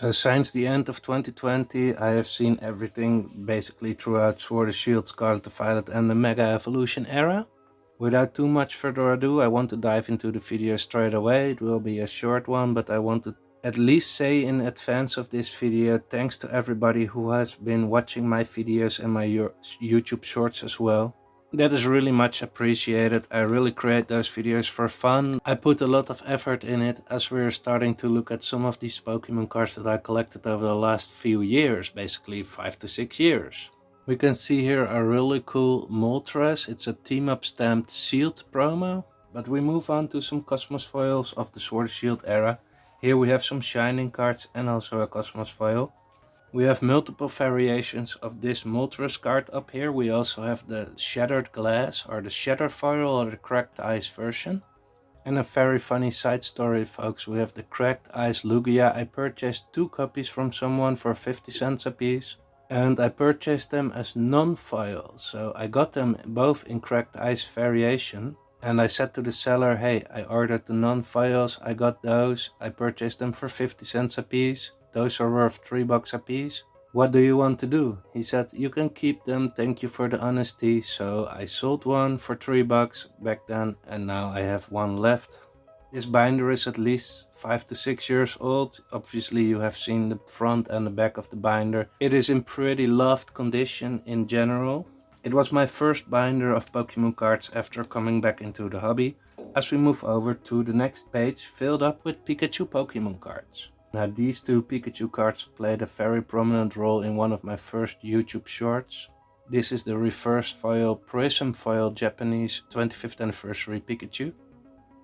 So since the end of 2020, I have seen everything basically throughout Sword and Shield, Scarlet the Violet and the Mega Evolution era. Without too much further ado, I want to dive into the video straight away. It will be a short one, but I want to at least say in advance of this video, thanks to everybody who has been watching my videos and my YouTube shorts as well. That is really much appreciated. I really create those videos for fun. I put a lot of effort in it as we're starting to look at some of these Pokemon cards that I collected over the last few years, basically 5 to 6 years. We can see here a really cool Moltres. It's a team up stamped sealed promo. But we move on to some Cosmos foils of the Sword and Shield era. Here we have some Shining cards and also a Cosmos foil. We have multiple variations of this Moltres card up here. We also have the Shattered Glass or the Shattered foil or the Cracked Ice version. And a very funny side story, folks. We have the Cracked Ice Lugia. I purchased 2 copies from someone for 50 cents a piece. And I purchased them as non-foil. So I got them both in Cracked Ice variation. And I said to the seller, hey, I ordered the non-foils. I got those. I purchased them for 50 cents a piece. Those are worth $3 a piece. What do you want to do? He said, you can keep them, thank you for the honesty. So I sold one for $3 back then and now I have one left. This binder is at least 5 to 6 years old. Obviously you have seen the front and the back of the binder. It is in pretty loved condition in general. It was my first binder of Pokemon cards after coming back into the hobby. As we move over to the next page filled up with Pikachu Pokemon cards. Now these 2 Pikachu cards played a very prominent role in one of my first YouTube shorts. This is the reverse foil Prism foil Japanese 25th anniversary Pikachu.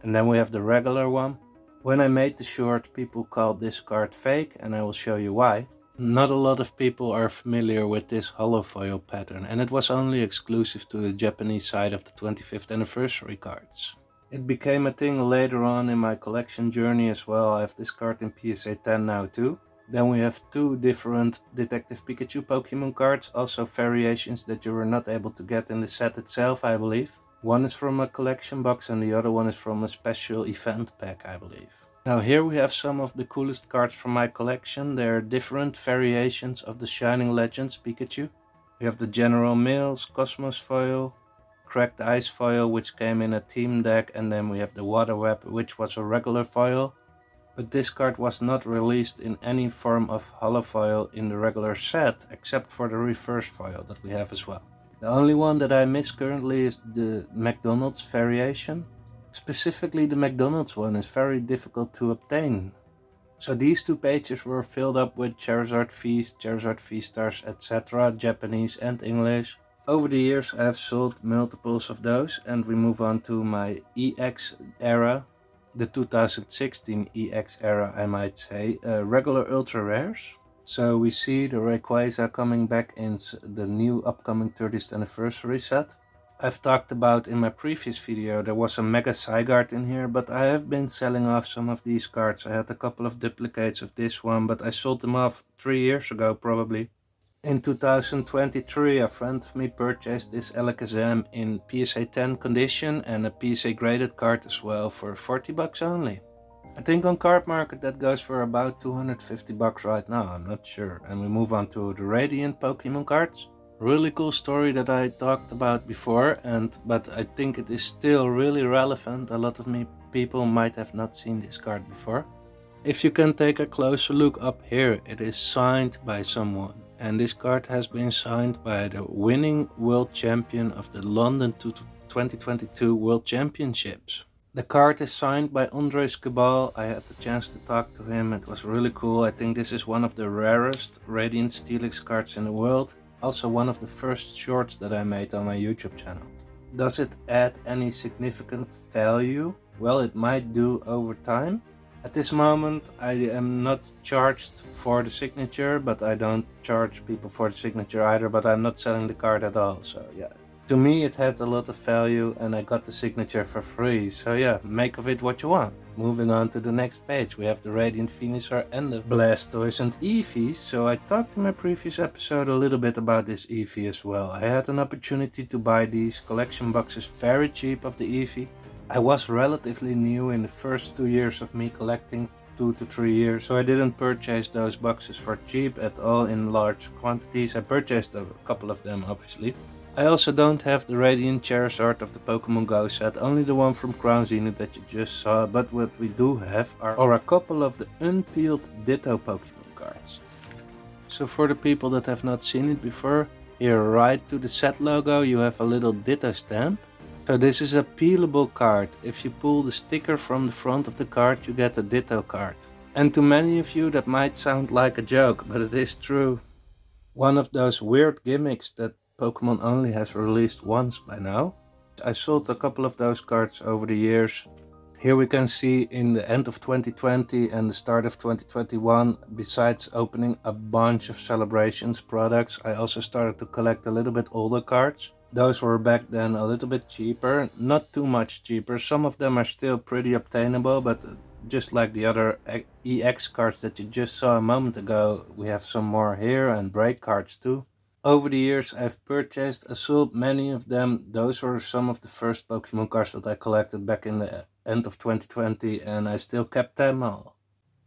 And then we have the regular one. When I made the short, people called this card fake and I will show you why. Not a lot of people are familiar with this holo foil pattern and it was only exclusive to the Japanese side of the 25th anniversary cards. It became a thing later on in my collection journey as well. I have this card in PSA 10 now too. Then we have 2 different Detective Pikachu Pokemon cards, also variations that you were not able to get in the set itself, I believe. One is from a collection box and the other one is from a special event pack, I believe. Now here we have some of the coolest cards from my collection. There are different variations of the Shining Legends Pikachu. We have the General Mills Cosmos foil, Cracked Ice foil which came in a team deck, and then we have the Water Web which was a regular foil. But this card was not released in any form of holo foil in the regular set except for the reverse foil that we have as well. The only one that I miss currently is the McDonald's variation. Specifically the McDonald's one is very difficult to obtain. So these 2 pages were filled up with Charizard Feast, Charizard V-Stars, etc. Japanese and English. Over the years I have sold multiples of those and we move on to my EX era, the 2016 EX era I might say, regular ultra rares. So we see the Rayquaza coming back in the new upcoming 30th anniversary set. I've talked about in my previous video there was a Mega Zygarde in here, but I have been selling off some of these cards. I had a couple of duplicates of this one, but I sold them off 3 years ago probably. In 2023 a friend of me purchased this Alakazam in PSA 10 condition and a PSA graded card as well for $40 only. I think on Card Market that goes for about $250 right now, I'm not sure. And we move on to the Radiant Pokemon cards. Really cool story that I talked about before, but I think it is still really relevant. A lot of people might have not seen this card before. If you can take a closer look up here, it is signed by someone. And this card has been signed by the winning world champion of the London 2022 World Championships. The card is signed by Andres Cabal. I had the chance to talk to him. It was really cool. I think this is one of the rarest Radiant Steelix cards in the world. Also one of the first shorts that I made on my YouTube channel. Does it add any significant value? Well, it might do over time. At this moment I am not charged for the signature, but I don't charge people for the signature either, but I'm not selling the card at all, so yeah. To me it had a lot of value and I got the signature for free, so yeah, make of it what you want. Moving on to the next page, we have the Radiant Venusaur and the Blastoise and Eevee. So I talked in my previous episode a little bit about this Eevee as well. I had an opportunity to buy these collection boxes very cheap of the Eevee. I was relatively new in the first 2 years of me collecting 2 to 3 years. So I didn't purchase those boxes for cheap at all in large quantities. I purchased a couple of them, obviously. I also don't have the Radiant Charizard of the Pokemon Go set, only the one from Crown Zenith that you just saw, but what we do have are a couple of the unpeeled Ditto Pokemon cards. So for the people that have not seen it before, here right to the set logo you have a little Ditto stamp. So this is a peelable card. If you pull the sticker from the front of the card, you get a Ditto card. And to many of you that might sound like a joke, but it is true. One of those weird gimmicks that Pokemon only has released once by now. I sold a couple of those cards over the years. Here we can see in the end of 2020 and the start of 2021, besides opening a bunch of Celebrations products, I also started to collect a little bit older cards. Those were back then a little bit cheaper, not too much cheaper. Some of them are still pretty obtainable, but just like the other EX cards that you just saw a moment ago, we have some more here and break cards too. Over the years I've purchased and sold many of them. Those were some of the first Pokemon cards that I collected back in the end of 2020 and I still kept them all.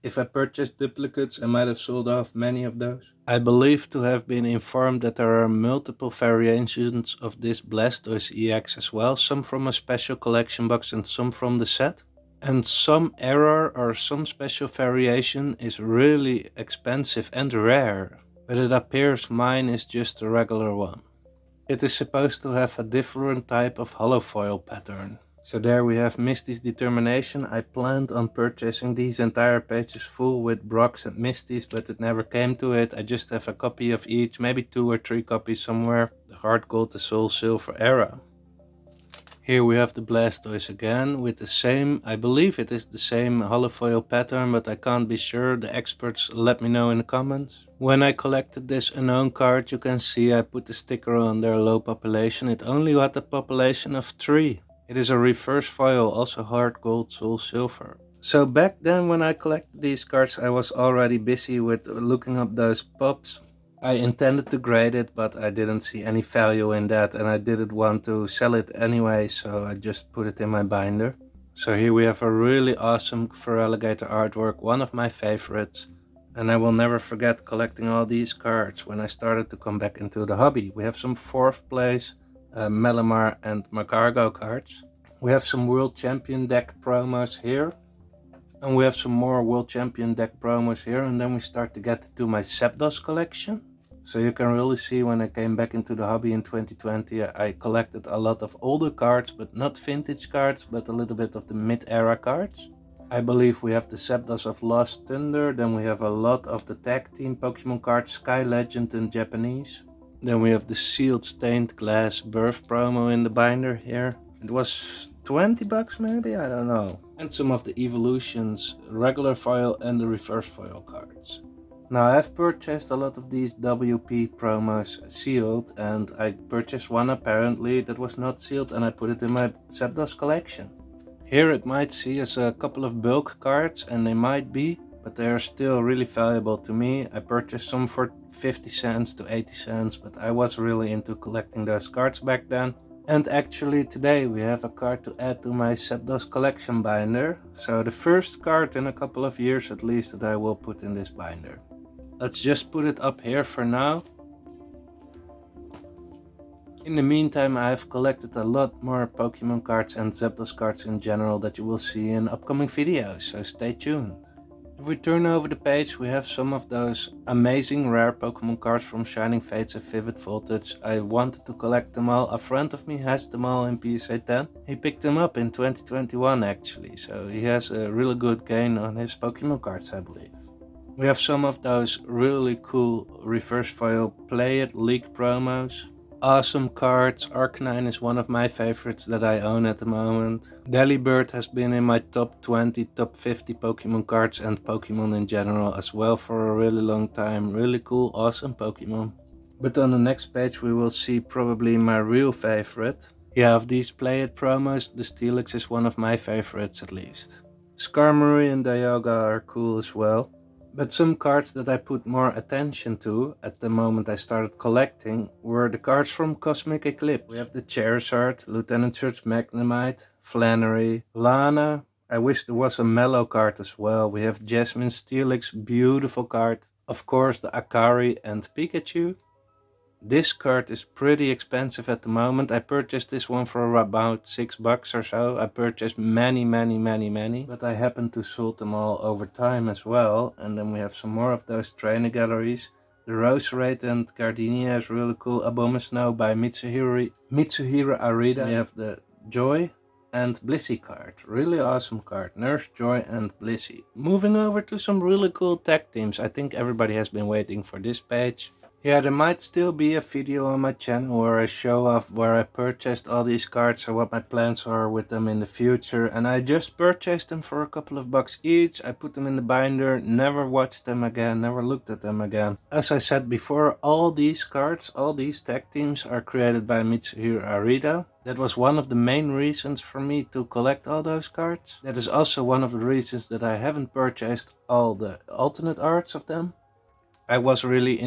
If I purchased duplicates, I might have sold off many of those. I believe to have been informed that there are multiple variations of this Blastoise EX as well, some from a special collection box and some from the set. And some error or some special variation is really expensive and rare, but it appears mine is just a regular one. It is supposed to have a different type of holofoil pattern. So there we have Misty's Determination. I planned on purchasing these entire pages full with Brock's and Misty's, but it never came to it. I just have a copy of each, maybe 2 or 3 copies somewhere. The Heart Gold, the Soul Silver era. Here we have the Blastoise again with the same, I believe it is the same holofoil pattern, but I can't be sure. The experts let me know in the comments. When I collected this unknown card, you can see I put the sticker on their low population. It only had a population of 3. It is a reverse foil, also Heart Gold, Soul Silver. So back then when I collected these cards, I was already busy with looking up those pops. I intended to grade it, but I didn't see any value in that and I didn't want to sell it anyway, so I just put it in my binder. So here we have a really awesome Feraligatr artwork, one of my favorites. And I will never forget collecting all these cards when I started to come back into the hobby. We have some 4th place Malamar and Magcargo cards. We have some World Champion deck promos here. And we have some more World Champion deck promos here. And then we start to get to my Zapdos collection. So you can really see when I came back into the hobby in 2020, I collected a lot of older cards, but not vintage cards, but a little bit of the mid-era cards. I believe we have the Zapdos of Lost Thunder. Then we have a lot of the tag team Pokemon cards, Sky Legend in Japanese. Then we have the sealed stained glass birth promo in the binder here. It was 20 bucks maybe, I don't know. And some of the evolutions, regular foil and the reverse foil cards. Now I've purchased a lot of these WP promos sealed, and I purchased one apparently that was not sealed and I put it in my Zapdos collection. Here it might see as a couple of bulk cards, and they might be, but they are still really valuable to me. I purchased some for 50 cents to 80 cents, but I was really into collecting those cards back then. And actually today we have a card to add to my Zapdos collection binder. So the first card in a couple of years at least that I will put in this binder. Let's just put it up here for now. In the meantime, I have collected a lot more Pokemon cards and Zapdos cards in general that you will see in upcoming videos, so stay tuned. If we turn over the page, we have some of those amazing rare Pokemon cards from Shining Fates and Vivid Voltage. I wanted to collect them all. A friend of me has them all in PSA 10. He picked them up in 2021 actually, so he has a really good gain on his Pokemon cards, I believe. We have some of those really cool reverse foil Play It leak promos. Awesome cards. Arcanine is one of my favorites that I own at the moment. Delibird has been in my top 20, top 50 Pokemon cards and Pokemon in general as well for a really long time. Really cool, awesome Pokemon. But on the next page we will see probably my real favorite. Yeah, of these Play It promos, the Steelix is one of my favorites at least. Skarmory and Dialga are cool as well. But some cards that I put more attention to at the moment I started collecting were the cards from Cosmic Eclipse. We have the Charizard, Lieutenant Surge Magnemite, Flannery, Lana, I wish there was a Mellow card as well. We have Jasmine Steelix, beautiful card. Of course the Akari and Pikachu. This card is pretty expensive at the moment. I purchased this one for about $6 or so. I purchased many, but I happen to sold them all over time as well. And then we have some more of those trainer galleries. The Roserade and Gardenia is really cool. Abomasnow by Mitsuhiro Arita. We have the Joy and Blissey card. Really awesome card. Nurse, Joy and Blissey. Moving over to some really cool tag teams. I think everybody has been waiting for this page. Yeah, there might still be a video on my channel where I show off where I purchased all these cards or what my plans are with them in the future. And I just purchased them for a couple of bucks each. I put them in the binder, never watched them again, never looked at them again. As I said before, all these cards, all these tag teams are created by Mitsuhiro Arita. That was one of the main reasons for me to collect all those cards. That is also one of the reasons that I haven't purchased all the alternate arts of them. I was really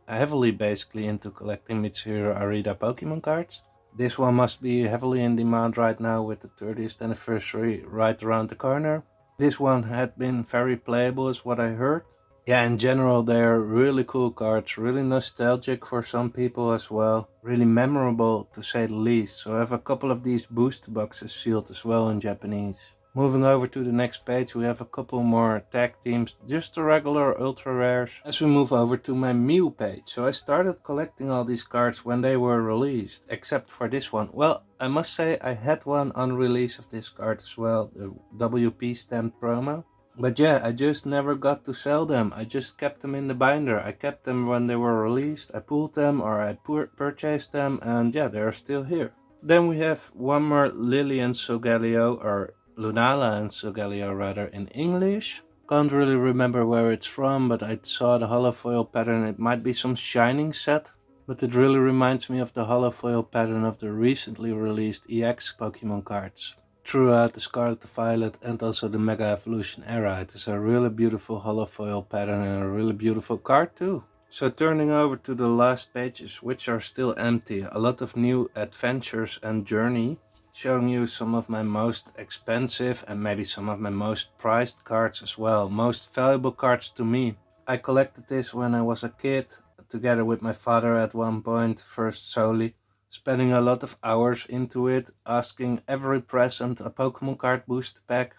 heavily basically into collecting Mitsuhiro Arita Pokemon cards. This one must be heavily in demand right now with the 30th anniversary right around the corner. This one had been very playable is what I heard. Yeah, in general they're really cool cards, really nostalgic for some people as well. Really memorable to say the least. So I have a couple of these booster boxes sealed as well in Japanese. Moving over to the next page, we have a couple more tag teams, just the regular ultra rares. As we move over to my Mew page. So I started collecting all these cards when they were released, except for this one. Well, I must say I had one on release of this card as well, the WP stamped promo. But yeah, I just never got to sell them. I just kept them in the binder. I kept them when they were released. I pulled them or I purchased them, and yeah, they're still here. Then we have one more Lillian Solgaleo, or Lunala and Solgaleo rather, in English. Can't really remember where it's from, but I saw the holofoil pattern. It might be some Shining set, but it really reminds me of the holofoil pattern of the recently released EX Pokemon cards. Throughout the Scarlet, the Violet and also the Mega Evolution era. It is a really beautiful holofoil pattern and a really beautiful card too. So turning over to the last pages, which are still empty. A lot of new adventures and journey. Showing you some of my most expensive and maybe some of my most prized cards as well. Most valuable cards to me. I collected this when I was a kid, together with my father at one point, first solely. Spending a lot of hours into it, asking every present a Pokemon card booster pack.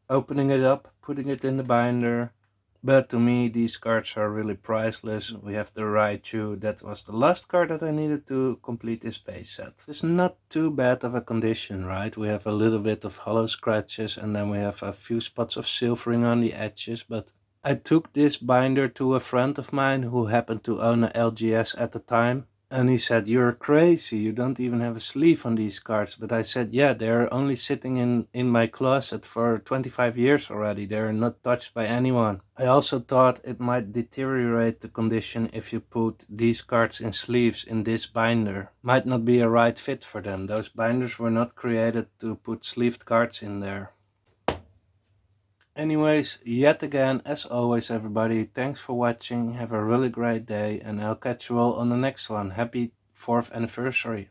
Opening it up, putting it in the binder. But to me, these cards are really priceless. We have the Raichu. That was the last card that I needed to complete this base set. It's not too bad of a condition, right? We have a little bit of hollow scratches and then we have a few spots of silvering on the edges. But I took this binder to a friend of mine who happened to own a LGS at the time. And he said, "You're crazy, you don't even have a sleeve on these cards." But I said, yeah, they're only sitting in my closet for 25 years already. They're not touched by anyone. I also thought it might deteriorate the condition if you put these cards in sleeves in this binder. Might not be a right fit for them. Those binders were not created to put sleeved cards in there. Anyways, yet again, as always everybody, thanks for watching, have a really great day, and I'll catch you all on the next one. Happy 4th anniversary.